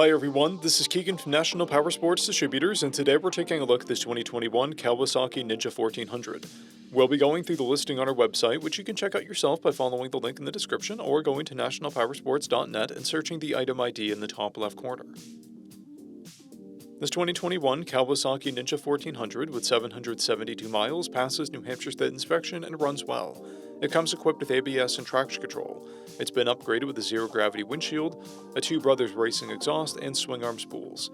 Hi everyone, this is Keegan from National Powersports Distributors, and today we're taking a look at this 2021 Kawasaki ZX1400. We'll be going through the listing on our website, which you can check out yourself by following the link in the description or going to nationalpowersports.net and searching the item ID in the top left corner. This 2021 Kawasaki ZX1400 with 772 miles passes New Hampshire State inspection and runs well. It comes equipped with ABS and traction control. It's been upgraded with a zero-gravity windshield, a Two Brothers racing exhaust, and swing arm spools.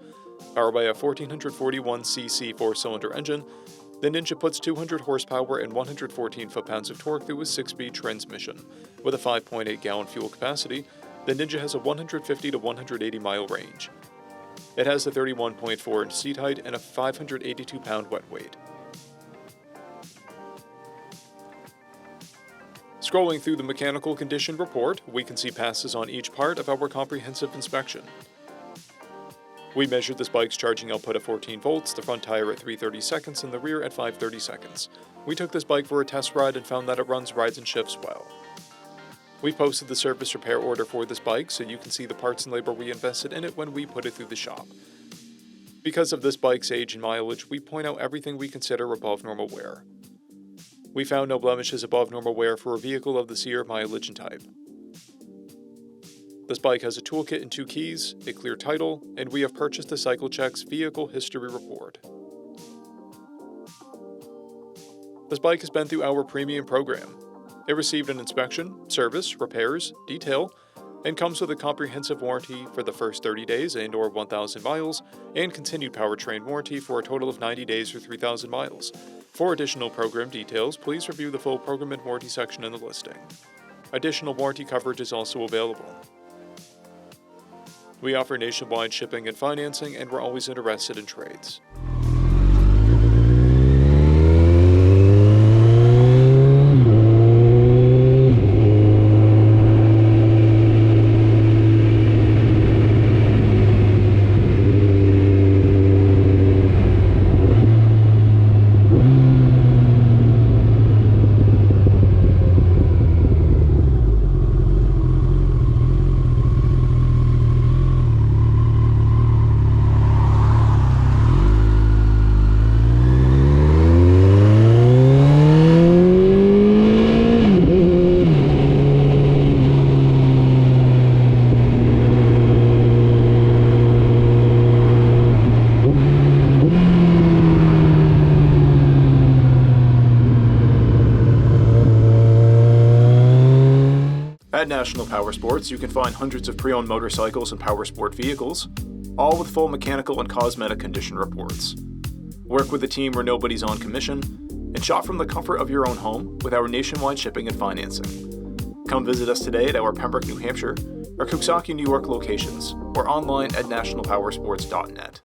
Powered by a 1441cc four-cylinder engine, the Ninja puts 200 horsepower and 114 foot-pounds of torque through a 6-speed transmission. With a 5.8-gallon fuel capacity, the Ninja has a 150 to 180-mile range. It has a 31.4-inch seat height and a 582-pound wet weight. Scrolling through the mechanical condition report, we can see passes on each part of our comprehensive inspection. We measured this bike's charging output at 14 volts, the front tire at 330 seconds, and the rear at 530 seconds. We took this bike for a test ride and found that it runs, rides, and shifts well. We posted the service repair order for this bike so you can see the parts and labor we invested in it when we put it through the shop. Because of this bike's age and mileage, we point out everything we consider above normal wear. We found no blemishes above normal wear for a vehicle of this year, mileage, and type. This bike has a toolkit and 2 keys, a clear title, and we have purchased the CycleCheck's Vehicle History Report. This bike has been through our premium program. It received an inspection, service, repairs, detail, and comes with a comprehensive warranty for the first 30 days and/or 1,000 miles, and continued powertrain warranty for a total of 90 days or 3,000 miles. For additional program details, please review the full program and warranty section in the listing. Additional warranty coverage is also available. We offer nationwide shipping and financing, and we're always interested in trades. At National Powersports, you can find hundreds of pre-owned motorcycles and powersport vehicles, all with full mechanical and cosmetic condition reports. Work with a team where nobody's on commission, and shop from the comfort of your own home with our nationwide shipping and financing. Come visit us today at our Pembroke, New Hampshire, or KAWASAKI, New York locations, or online at nationalpowersports.net.